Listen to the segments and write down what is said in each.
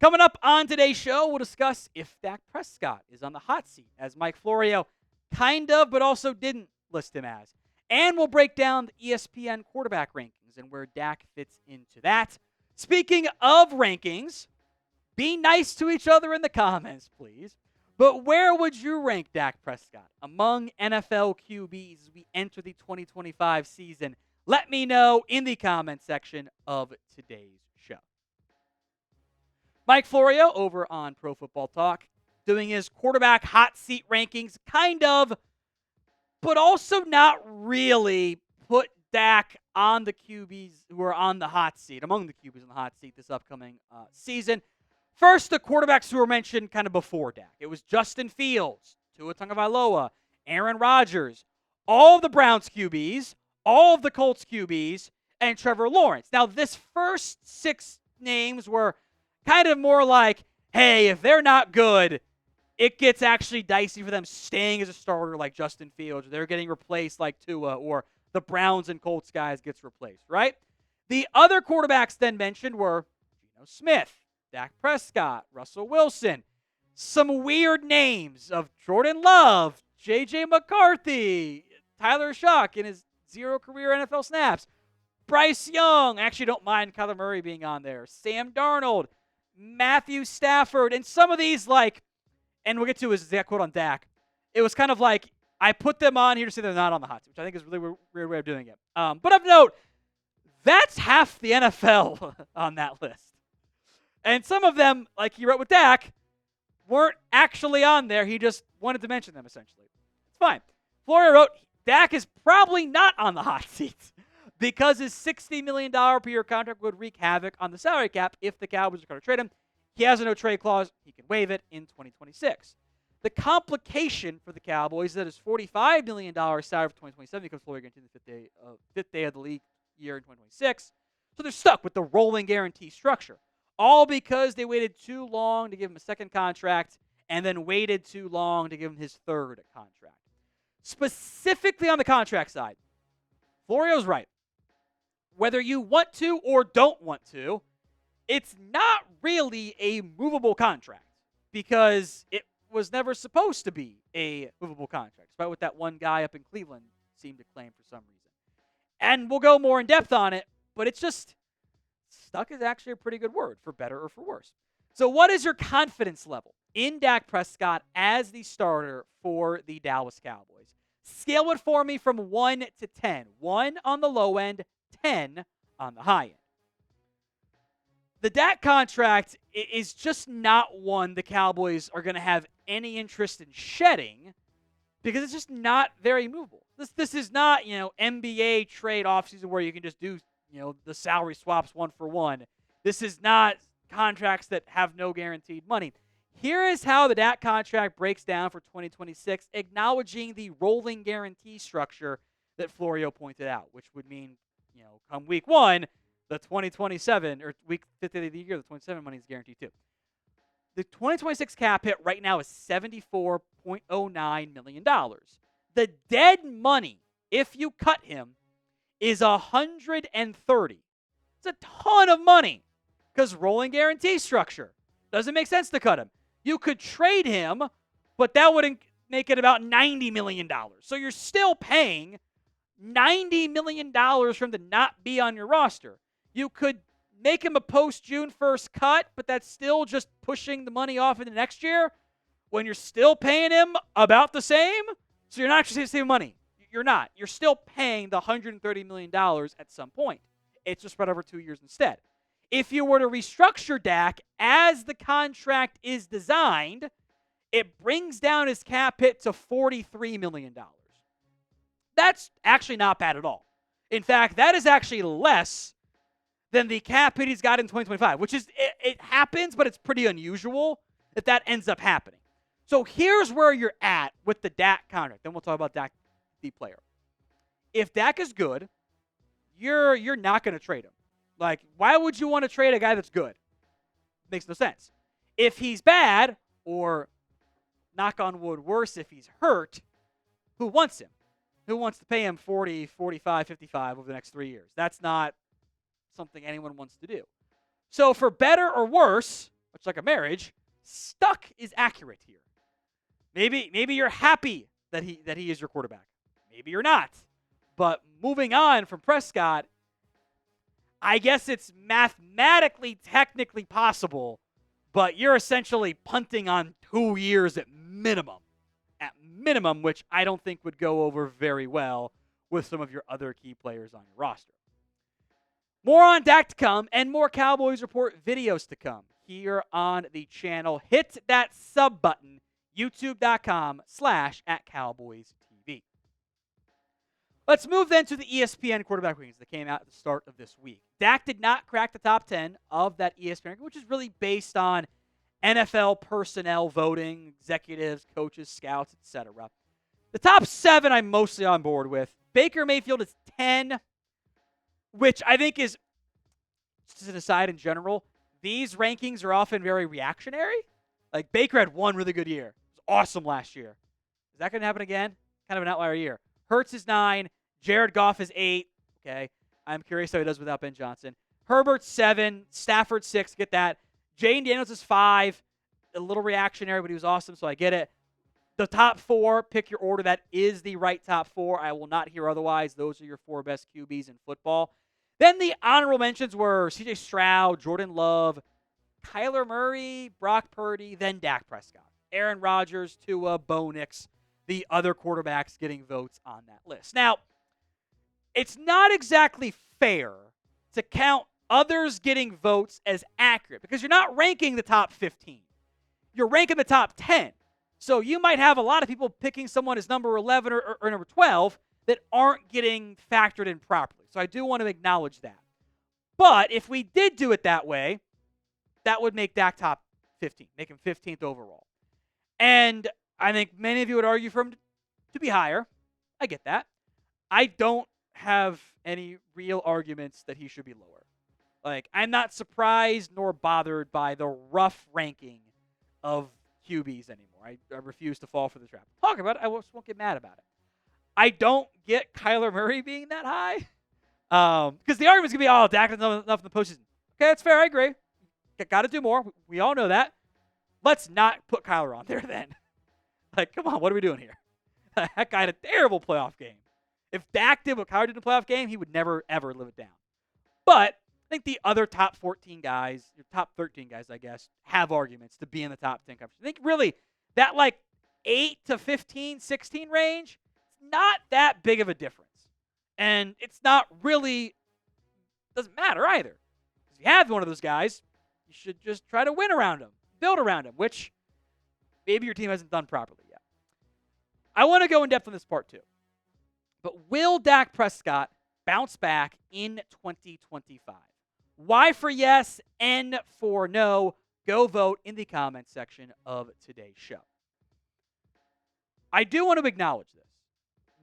Coming up on today's show, we'll discuss if Dak Prescott is on the hot seat, as Mike Florio kind of, but also didn't list him as. And we'll break down the ESPN quarterback rankings and where Dak fits into that. Speaking of rankings, be nice to each other in the comments, please. But where would you rank Dak Prescott among NFL QBs as we enter the 2025 season? Let me know in the comments section of today's show. Mike Florio over on Pro Football Talk doing his quarterback hot seat rankings, kind of, but also not really put Dak on the QBs who are on the hot seat, among the QBs on the hot seat this upcoming season. First, the quarterbacks who were mentioned kind of before Dak. It was Justin Fields, Tua Tagovailoa, Aaron Rodgers, all of the Browns QBs, all of the Colts QBs, and Trevor Lawrence. Now, this first 6 names were kind of more like, hey, if they're not good, it gets actually dicey for them staying as a starter like Justin Fields. They're getting replaced like Tua, or the Browns and Colts guys gets replaced, right? The other quarterbacks then mentioned were Geno Smith, Dak Prescott, Russell Wilson, some weird names of Jordan Love, J.J. McCarthy, Tyler Shock in his 0 career NFL snaps, Bryce Young. I actually don't mind Kyler Murray being on there. Sam Darnold, Matthew Stafford, and some of these, like, and we'll get to his exact quote on Dak. It was kind of like, I put them on here to say they're not on the hot seat, which I think is a really weird way of doing it. But of note, that's half the NFL on that list. And some of them, like he wrote with Dak, weren't actually on there. He just wanted to mention them, essentially. It's fine. Florio wrote, Dak is probably not on the hot seat because his $60 million per year contract would wreak havoc on the salary cap if the Cowboys are going to trade him. He has a no-trade clause. He can waive it in 2026. The complication for the Cowboys is that his $45 million salary for 2027 becomes fully guaranteed the fifth day of the league year in 2026. So they're stuck with the rolling guarantee structure, all because they waited too long to give him a second contract and then waited too long to give him his third contract. Specifically on the contract side, Florio's right. Whether you want to or don't want to, it's not really a movable contract because it was never supposed to be a movable contract, despite what that one guy up in Cleveland seemed to claim for some reason. And we'll go more in depth on it, but it's just, stuck is actually a pretty good word, for better or for worse. So what is your confidence level in Dak Prescott as the starter for the Dallas Cowboys? Scale it for me from 1 to 10. 1 on the low end, 10 on the high end. The Dak contract is just not one the Cowboys are going to have any interest in shedding because it's just not very movable. This is not, NBA trade offseason where you can just do, the salary swaps 1 for 1. This is not contracts that have no guaranteed money. Here is how the Dak contract breaks down for 2026, acknowledging the rolling guarantee structure that Florio pointed out, which would mean, come week 1, the 2027, or week 50 of the year, the 27 money is guaranteed too. The 2026 cap hit right now is $74.09 million. The dead money, if you cut him, is $130. It's a ton of money because rolling guarantee structure. Doesn't make sense to cut him. You could trade him, but that would make it about $90 million. So you're still paying $90 million for him to not be on your roster. You could make him a post-June 1st cut, but that's still just pushing the money off into next year when you're still paying him about the same. So you're not actually saving money. You're not. You're still paying the $130 million at some point. It's just spread over 2 years instead. If you were to restructure Dak as the contract is designed, it brings down his cap hit to $43 million. That's actually not bad at all. In fact, that is actually less than the cap hit he's got in 2025, which is, it happens, but it's pretty unusual that ends up happening. So here's where you're at with the Dak contract. Then we'll talk about Dak, the player. If Dak is good, you're not going to trade him. Like, why would you want to trade a guy that's good? Makes no sense. If he's bad, or knock on wood, worse, if he's hurt, who wants him? Who wants to pay him 40, 45, 55 over the next 3 years? That's not something anyone wants to do. So for better or worse, much like a marriage, stuck is accurate here. Maybe you're happy that he is your quarterback. Maybe you're not. But moving on from Prescott, I guess it's mathematically, technically possible, but you're essentially punting on 2 years at minimum. At minimum, which I don't think would go over very well with some of your other key players on your roster. More on Dak to come and more Cowboys Report videos to come here on the channel. Hit that sub button, youtube.com/@CowboysTV. Let's move then to the ESPN quarterback rankings that came out at the start of this week. Dak did not crack the top 10 of that ESPN ranking, which is really based on NFL personnel voting, executives, coaches, scouts, etc. The top 7 I'm mostly on board with. Baker Mayfield is 10, which I think is, just as an aside in general, these rankings are often very reactionary. Like, Baker had one really good year. It was awesome last year. Is that going to happen again? Kind of an outlier year. Hurts is 9. Jared Goff is 8. Okay. I'm curious how he does without Ben Johnson. Herbert 7. Stafford 6. Get that. Jane Daniels is 5. A little reactionary, but he was awesome, so I get it. The top 4, pick your order. That is the right top 4. I will not hear otherwise. Those are your 4 best QBs in football. Then the honorable mentions were C.J. Stroud, Jordan Love, Kyler Murray, Brock Purdy, then Dak Prescott. Aaron Rodgers, Tua, Bo Nix, the other quarterbacks getting votes on that list. Now, it's not exactly fair to count others getting votes as accurate because you're not ranking the top 15. You're ranking the top 10. So you might have a lot of people picking someone as number 11 or number 12 that aren't getting factored in properly. So I do want to acknowledge that. But if we did do it that way, that would make Dak top 15, make him 15th overall. And I think many of you would argue for him to be higher. I get that. I don't have any real arguments that he should be lower. Like, I'm not surprised nor bothered by the rough ranking of QBs anymore. I refuse to fall for the trap. Talk about it. I won't get mad about it. I don't get Kyler Murray being that high. Because the argument's going to be, oh, Dak doesn't know enough in the postseason. Okay, that's fair. I agree. Got to do more. We all know that. Let's not put Kyler on there then. Like, come on, what are we doing here? That guy had a terrible playoff game. If Dak did what Kyler did in the playoff game, he would never, ever live it down. But I think the other top 14 guys, your top 13 guys, I guess, have arguments to be in the top 10 conference. I think really that like 8 to 15, 16 range, it's not that big of a difference. And it's not really, doesn't matter either. If you have one of those guys, you should just try to win around him, build around him, which maybe your team hasn't done properly yet. I want to go in depth on this part too. But will Dak Prescott bounce back in 2025? Y for yes, N for no. Go vote in the comments section of today's show. I do want to acknowledge this.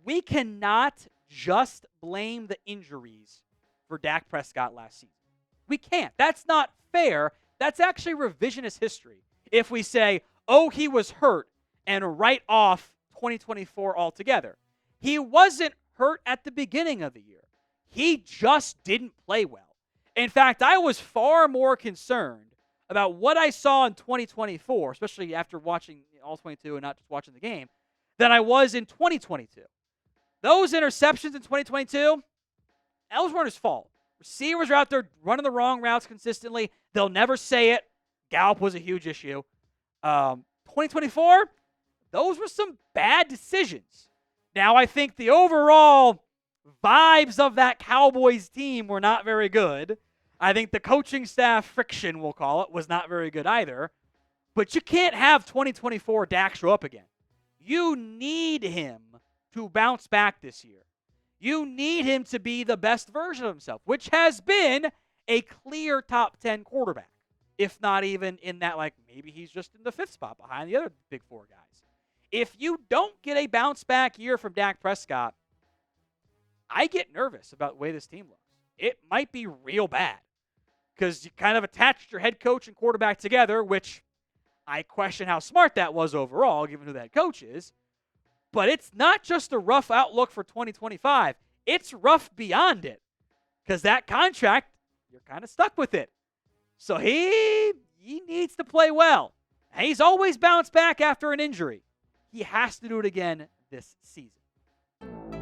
We cannot just blame the injuries for Dak Prescott last season. We can't. That's not fair. That's actually revisionist history. If we say, oh, he was hurt, and write off 2024 altogether. He wasn't hurt at the beginning of the year. He just didn't play well. In fact, I was far more concerned about what I saw in 2024, especially after watching all 22 and not just watching the game, than I was in 2022. Those interceptions in 2022, that was Warner's fault. Receivers are out there running the wrong routes consistently. They'll never say it. Gallup was a huge issue. 2024, those were some bad decisions. Now, I think the overall vibes of that Cowboys team were not very good. I think the coaching staff friction, we'll call it, was not very good either. But you can't have 2024 Dak show up again. You need him to bounce back this year. You need him to be the best version of himself, which has been a clear top 10 quarterback. If not even in that, like, maybe he's just in the 5th spot behind the other big 4 guys. If you don't get a bounce back year from Dak Prescott, I get nervous about the way this team looks. It might be real bad because you kind of attached your head coach and quarterback together, which I question how smart that was overall, given who that coach is. But it's not just a rough outlook for 2025. It's rough beyond it because that contract, you're kind of stuck with it. So he needs needs to play well. He's always bounced back after an injury. He has to do it again this season.